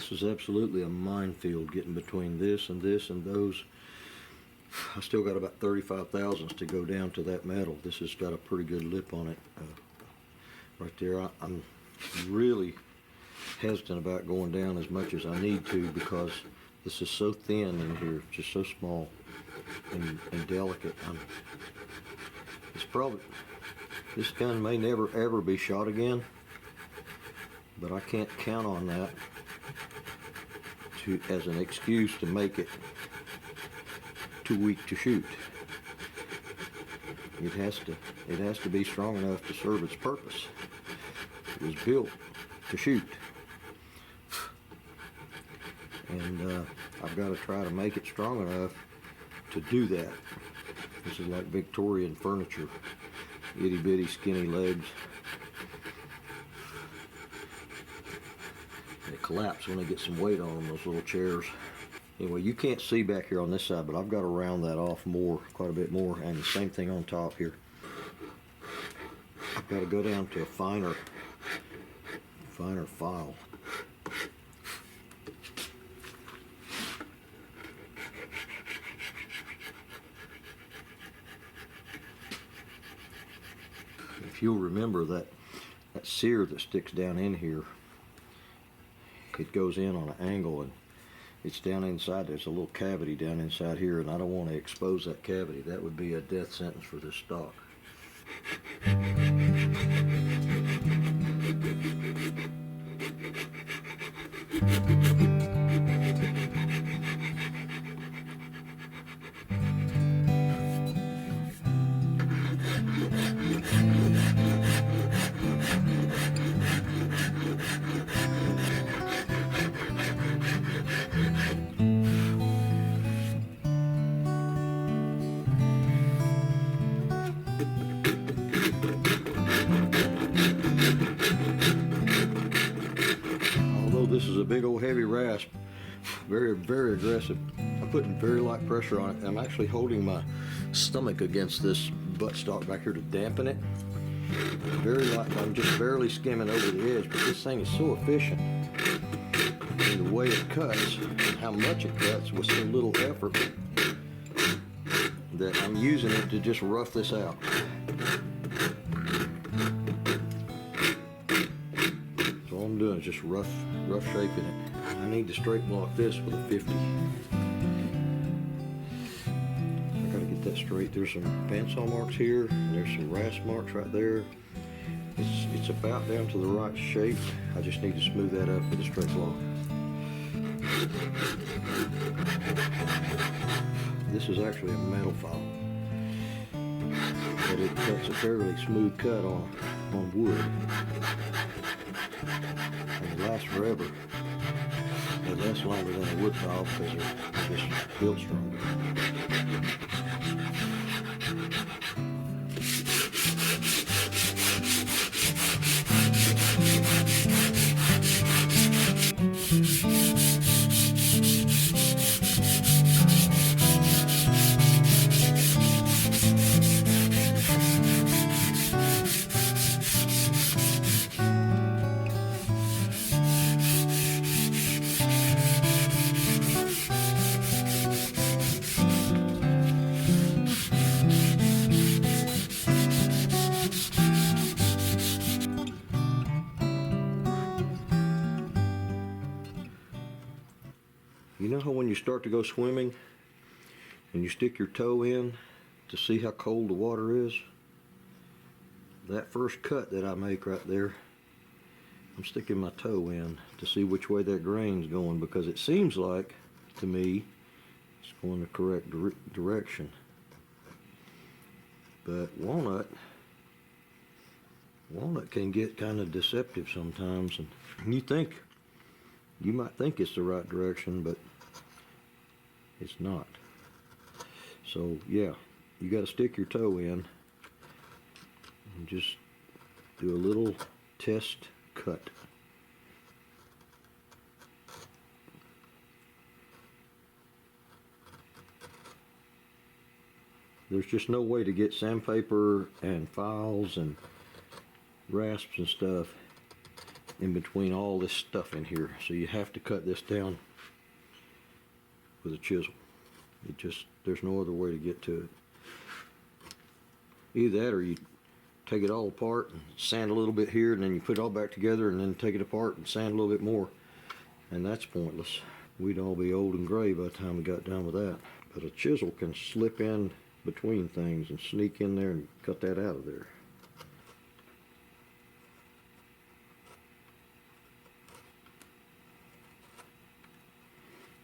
This is absolutely a minefield getting between this and those. I still got about 35 thousandths to go down to that metal. This has got a pretty good lip on it right there. I'm really hesitant about going down as much as I need to because this is so thin in here, just so small and delicate. This gun may never ever be shot again, but I can't count on that as an excuse to make it too weak to shoot. It has to be strong enough to serve its purpose. It was built to shoot, and I've got to try to make it strong enough to do that. This is like Victorian furniture, itty bitty skinny legs. They collapse when they get some weight on them, those little chairs. Anyway, you can't see back here on this side, but I've got to round that off more, quite a bit more, and the same thing on top here. I've got to go down to a finer file. If you'll remember that sear that sticks down in here, it goes in on an angle and it's down inside. There's a little cavity down inside here, and I don't want to expose that cavity. That would be a death sentence for this stock. This is a big old heavy rasp, very, very aggressive. I'm putting very light pressure on it. I'm actually holding my stomach against this buttstock back here to dampen it. Very light. I'm just barely skimming over the edge, but this thing is so efficient in the way it cuts, and how much it cuts with so little effort, that I'm using it to just rough this out. So all I'm doing is just rough shaping it. I need to straight block this with a 50. I gotta get that straight. There's some bandsaw marks here, and there's some rasp marks right there. It's about down to the right shape. I just need to smooth that up with a straight block. This is actually a metal file, but it cuts a fairly smooth cut on wood. And it lasts forever. It lasts longer than a wood file because they're just built stronger. You know how when you start to go swimming and you stick your toe in to see how cold the water is? That first cut that I make right there, I'm sticking my toe in to see which way that grain's going, because it seems like, to me, it's going the correct direction. But walnut can get kind of deceptive sometimes, and you might think it's the right direction, but it's not. So yeah, you got to stick your toe in and just do a little test cut. There's just no way to get sandpaper and files and rasps and stuff in between all this stuff in here. So you have to cut this down with a chisel. There's no other way to get to it. Either that or you take it all apart and sand a little bit here, and then you put it all back together and then take it apart and sand a little bit more. And that's pointless. We'd all be old and gray by the time we got done with that. But a chisel can slip in between things and sneak in there and cut that out of there.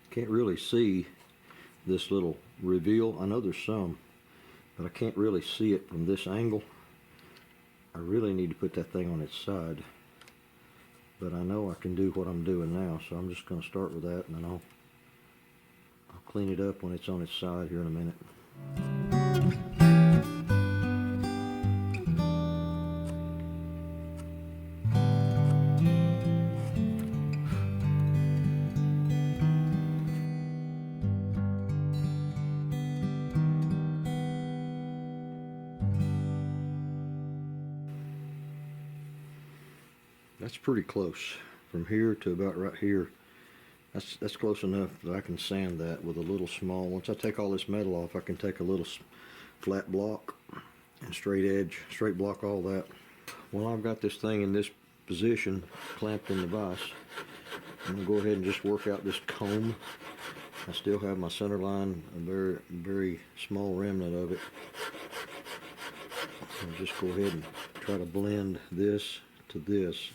Can't really see this little reveal. I know there's some, but I can't really see it from this angle. I really need to put that thing on its side, but I know I can do what I'm doing now, so I'm just going to start with that, and then I'll clean it up when it's on its side here in a minute. That's pretty close. From here to about right here, that's close enough that I can sand that with a little small. Once I take all this metal off, I can take a little flat block and straight block all that. Well, I've got this thing in this position, clamped in the vise. I'm gonna go ahead and just work out this comb. I still have my center line, a very, very small remnant of it. I'll just go ahead and try to blend this to this.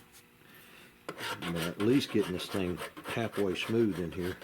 But at least getting this thing halfway smooth in here.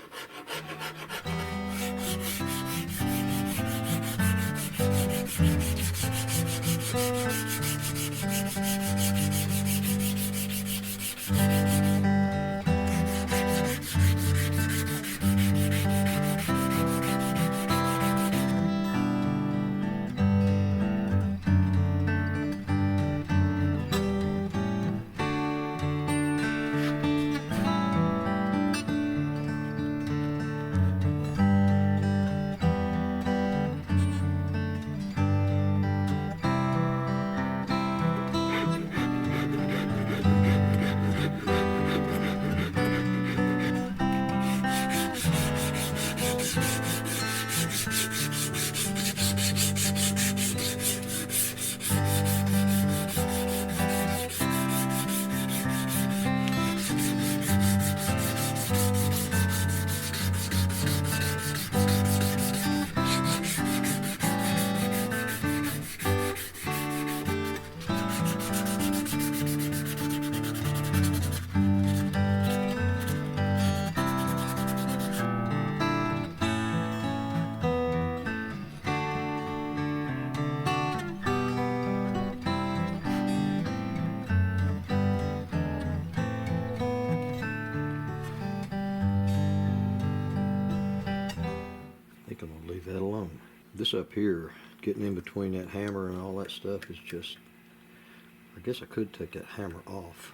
I'm gonna leave that alone. This up here, getting in between that hammer and all that stuff is just, I guess I could take that hammer off.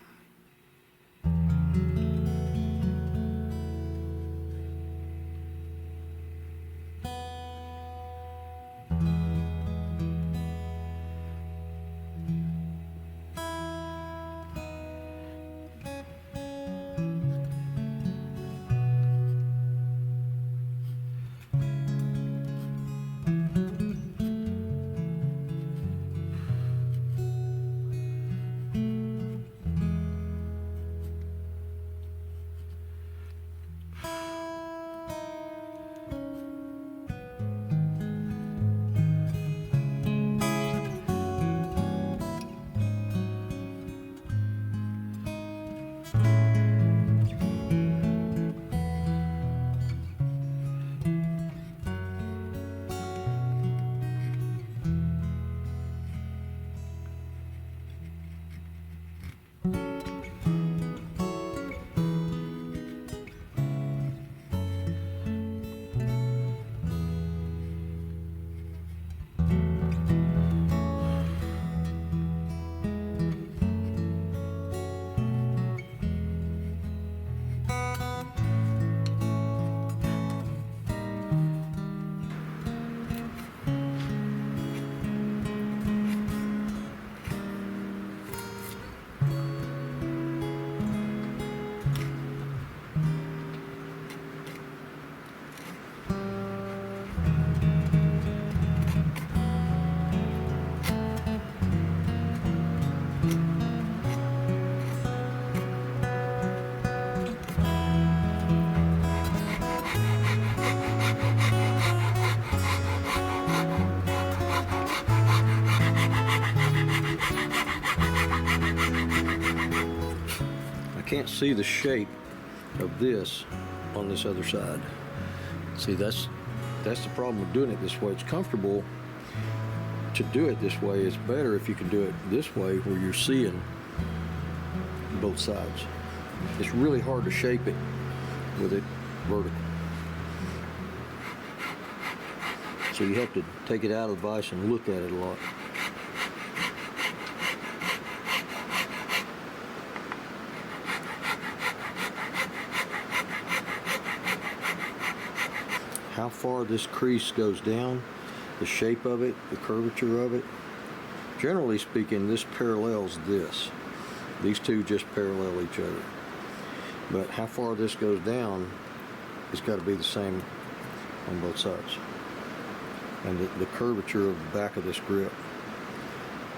can't see the shape of this on this other side. See, that's the problem with doing it this way. It's comfortable to do it this way. It's better if you can do it this way where you're seeing both sides. It's really hard to shape it with it vertical. So you have to take it out of the vise and look at it a lot. How far this crease goes down, the shape of it, the curvature of it. Generally speaking, this parallels this. These two just parallel each other. But how far this goes down, it's got to be the same on both sides. And the curvature of the back of this grip.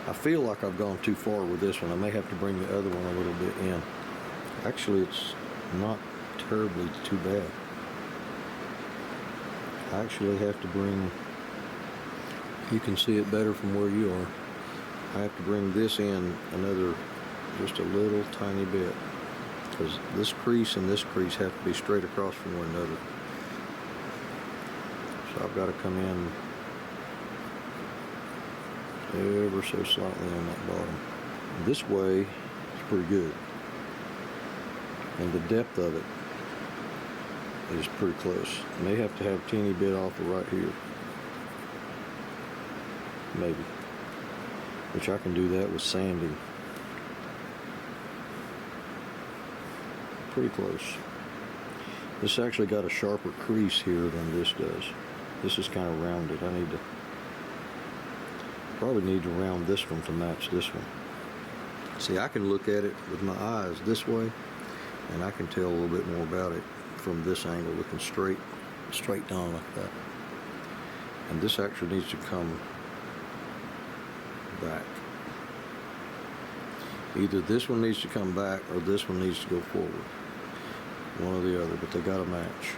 I feel like I've gone too far with this one. I may have to bring the other one a little bit in. Actually, it's not terribly too bad. I actually have to bring, you can see it better from where you are. I have to bring this in another, just a little tiny bit, because this crease and this crease have to be straight across from one another. So I've got to come in ever so slightly on that bottom. This way is pretty good, and the depth of it is pretty close. May have to have a teeny bit off of right here, maybe, which I can do that with sanding. Pretty close. This actually got a sharper crease here than this does. This is kind of rounded. Probably need to round this one to match this one. See, I can look at it with my eyes this way, and I can tell a little bit more about it from this angle, looking straight down like that. And this actually needs to come back. Either this one needs to come back or this one needs to go forward. One or the other, but they gotta match.